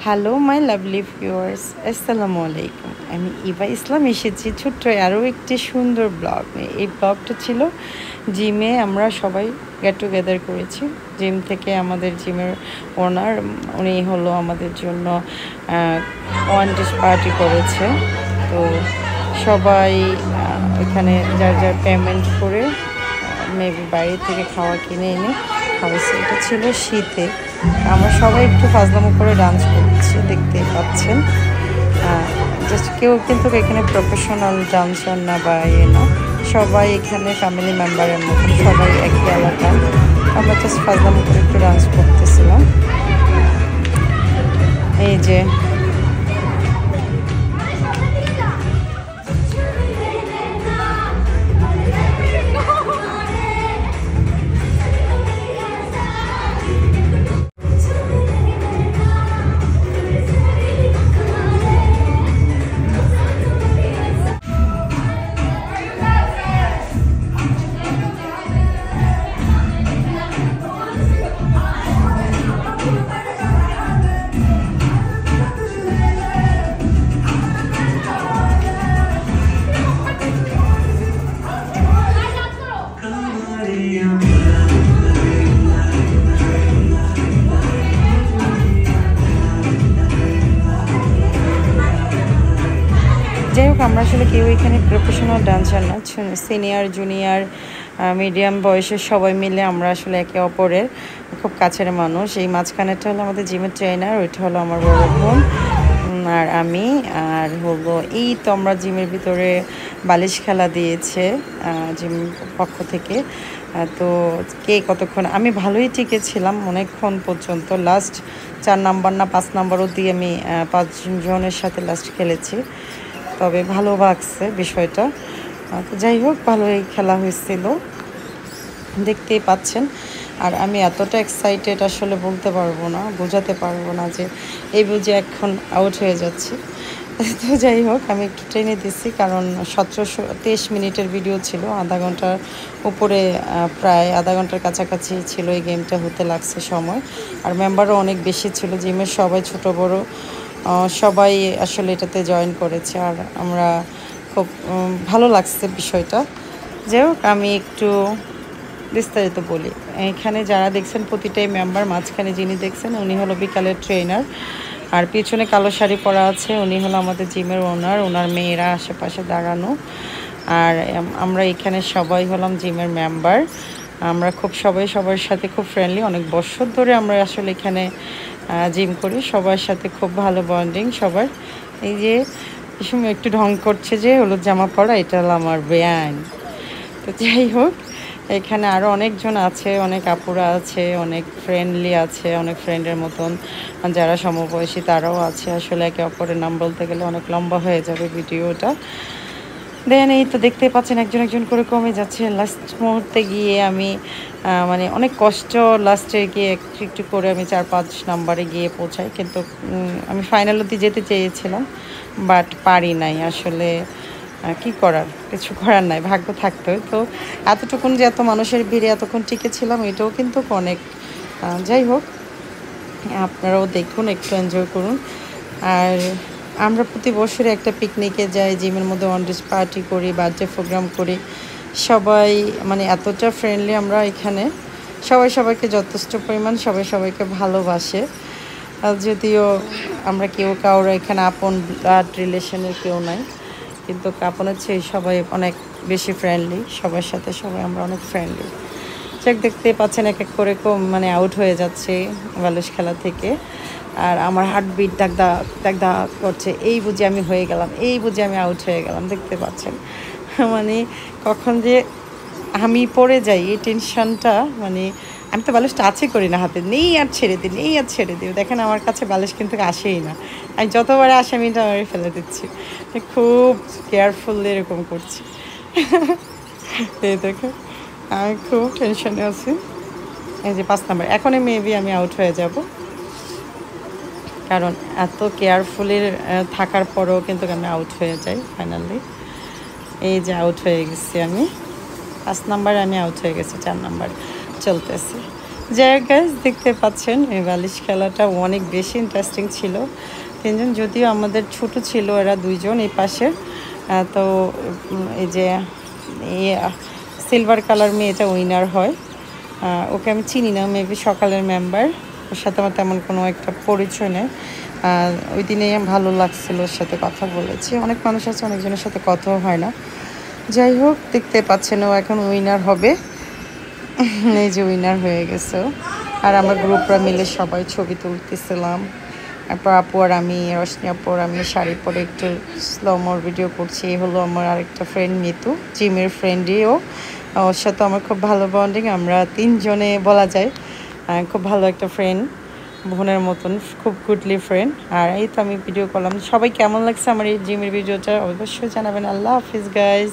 Hello my lovely viewers, আসসালামু আলাইকুম। আমি ইভা ইসলাম এসেছি ছোট্ট আরও একটি সুন্দর ব্লগ নিয়ে। এই ব্লগটা ছিল জিমে আমরা সবাই গেট টুগেদার করেছি। জিম থেকে আমাদের জিমের ওনার উনি হলো আমাদের জন্য ওয়ান ডিশ পার্টি করেছে। তো সবাই এখানে যার যার পেমেন্ট করে মেবি বাইরে থেকে খাওয়া কিনে এনে খাওয়াইছে। এটা ছিল শীতে, আমরা সবাই একটু ফাজলামো করে ডান্স করছি, দেখতেই পাচ্ছেন। জাস্ট কেউ কিন্তু এখানে প্রফেশনাল ডান্সার না বা না, সবাই এখানে ফ্যামিলি মেম্বারের মতন, সবাই একই এলাকা। আমরা জাস্ট ফাজলামো করে একটু ডান্স করতেছিলাম। এই যে যাই হোক, আমরা আসলে কেউ এখানে প্রফেশনাল ডান্সার না, সিনিয়র জুনিয়র মিডিয়াম বয়সের সবাই মিলে আমরা আসলে একে অপরের খুব কাছের মানুষ। এই মাঝখানেরটা হলো আমাদের জিমের ট্রেনার, ওইটা হলো আমার বড় বোন আর আমি। আর হলো এই তো আমরা জিমের ভিতরে বালিশ খেলা দিয়েছে জিম পক্ষ থেকে। তো কে কতক্ষণ, আমি ভালোই টিকেছিলাম অনেকক্ষণ পর্যন্ত। লাস্ট 4 নাম্বার না 5 নাম্বার অবধি আমি 5 জনের সাথে লাস্ট খেলেছি। তবে ভালো লাগছে বিষয়টা। তো যাই হোক, ভালোই খেলা হয়েছিল, দেখতেই পাচ্ছেন। আর আমি এতটা এক্সাইটেড আসলে বলতে পারবো না, বোঝাতে পারবো না যে এই বুঝে এখন আউট হয়ে যাচ্ছি। তো যাই হোক, আমি একটু ট্রেনে দিছি, কারণ 1723 মিনিটের ভিডিও ছিল, আধা ঘন্টার উপরে, প্রায় আধা ঘন্টার কাছাকাছি ছিল এই গেমটা হতে লাগছে সময়। আর মেম্বারও অনেক বেশি ছিল, জিমের সবাই ছোট বড় সবাই আসলে এটাতে জয়েন করেছে। আর আমরা খুব ভালো লাগছে বিষয়টা। যাই হোক, আমি একটু বিস্তারিত বলি। এখানে যারা দেখছেন প্রতিটাই মেম্বার, মাঝখানে যিনি দেখছেন উনি হলো বিকালের ট্রেনার, আর পিছনে কালো শাড়ি পরা আছে উনি হলো আমাদের জিমের ওনার, ওনার মেয়েরা আশেপাশে দাঁড়ানো। আর আমরা এখানে সবাই হলাম জিমের মেম্বার। আমরা খুব সবাই সবার সাথে খুব ফ্রেন্ডলি, অনেক বছর ধরে আমরা আসলে এখানে জিম করি, সবার সাথে খুব ভালো বন্ডিং সবার। এই যে এই সময় একটু ঢং করছে যে হলুদ জামা পরা, এটা হলো আমার বেয়ান। তো যাই হোক, এখানে আরও অনেকজন আছে, অনেক আপুরা আছে, অনেক ফ্রেন্ডলি আছে, অনেক ফ্রেন্ডের মতন যারা সমবয়সী তারাও আছে। আসলে একে অপরের নাম বলতে গেলে অনেক লম্বা হয়ে যাবে ভিডিওটা। দেন এই তো দেখতে পাচ্ছেন একজন একজন করে কমে যাচ্ছে। লাস্ট মুহূর্তে গিয়ে আমি মানে অনেক কষ্ট, লাস্টে গিয়ে একটু একটু করে আমি 4-5 নাম্বারে গিয়ে পৌঁছাই। কিন্তু আমি ফাইনাল অবধি যেতে চেয়েছিলাম, বাট পারি নাই আসলে। কি করার, কিছু করার নাই, ভাগ্য থাকতে হয়। তো এতটুকুন যে এত মানুষের ভিড়ে এতক্ষণ টিকেছিলাম, এটাও কিন্তু অনেক। যাই হোক, আপনারাও দেখুন, একটু এনজয় করুন। আর আমরা প্রতি বছরে একটা পিকনিকে যাই, জিমের মধ্যে ওয়ান ডিশ পার্টি করি, বার্থডে প্রোগ্রাম করি। সবাই মানে এতটা ফ্রেন্ডলি আমরা এখানে, সবাই সবাইকে যথেষ্ট পরিমাণ সবাই সবাইকে ভালোবাসে। যদিও আমরা কেউ কারোর এখানে আপন ব্লাড রিলেশনের কেউ নাই, কিন্তু আপনের চেয়ে সবাই অনেক বেশি ফ্রেন্ডলি, সবার সাথে সবাই আমরা অনেক ফ্রেন্ডলি। চেক দেখতে পাচ্ছেন এক এক করে মানে আউট হয়ে যাচ্ছে বালিশ খেলা থেকে। আর আমার হার্টবিট দাগ করছে, এই বুঝে আমি হয়ে গেলাম, এই বুঝে আমি আউট হয়ে গেলাম, দেখতে পাচ্ছেন। মানে কখন যে আমি পড়ে যাই এই টেনশনটা, মানে আমি তো বালিশ টাচই করি না, হাতে নেই আর ছেড়ে দিই, নেই আর ছেড়ে দিই। দেখেন আমার কাছে বালিশ কিন্তু আসেই না, আমি যতবার আসে আমি এটা ফেলে দিচ্ছি, খুব কেয়ারফুলি এরকম করছি। এই দেখো, আমি খুব টেনশনে আছি। এই যে 5 নাম্বার, এখনই মেবি আমি আউট হয়ে যাব, কারণ এত কেয়ারফুলি থাকার পরেও কিন্তু আমি আউট হয়ে যাই ফাইনালি। এই যে আউট হয়ে গেছি আমি, 5 নাম্বারে আমি আউট হয়ে গেছি, 4 নাম্বার চলতেছে। যাই গাইজ দেখতে পাচ্ছেন এই বালিশ খেলাটা অনেক বেশি ইন্টারেস্টিং ছিল। তিনজন যদিও আমাদের ছোট ছিল, এরা দুইজন এই পাশে। তো এই যে সিলভার কালার মেয়েটা উইনার হয়। ওকে আমি চিনি না, মেবি সকালের মেম্বার, ওর সাথে আমার তেমন কোনো একটা পরিচয় নেই। ওই দিনে ভালো লাগছিল, ওর সাথে কথা বলেছি। অনেক মানুষ আছে অনেকজনের সাথে কথাও হয় না। যাই হোক দেখতে পাচ্ছেন ও এখন উইনার হবে। এই যে উইনার হয়ে গেছে। আর আমার গ্রুপরা মিলে সবাই ছবি তুলতেছিলাম। তারপর আপু আর আমি, রশনি আপু আর আমি শাড়ি পরে একটু স্লোমোর ভিডিও করছি। এই হলো আমার আরেকটা ফ্রেন্ড মিতু, জিমের ফ্রেন্ডই ও। ওর সাথে আমার খুব ভালো বন্ডিং, আমরা তিনজনে বলা যায় খুব ভালো একটা ফ্রেন্ড, বোনের মতন, খুব গুডলি ফ্রেন্ড। আর এই তো আমি ভিডিও করলাম। সবাই কেমন লাগছে আমার এই জিমের ভিডিওটা অবশ্যই জানাবেন। আল্লাহ হাফিজ গাইজ।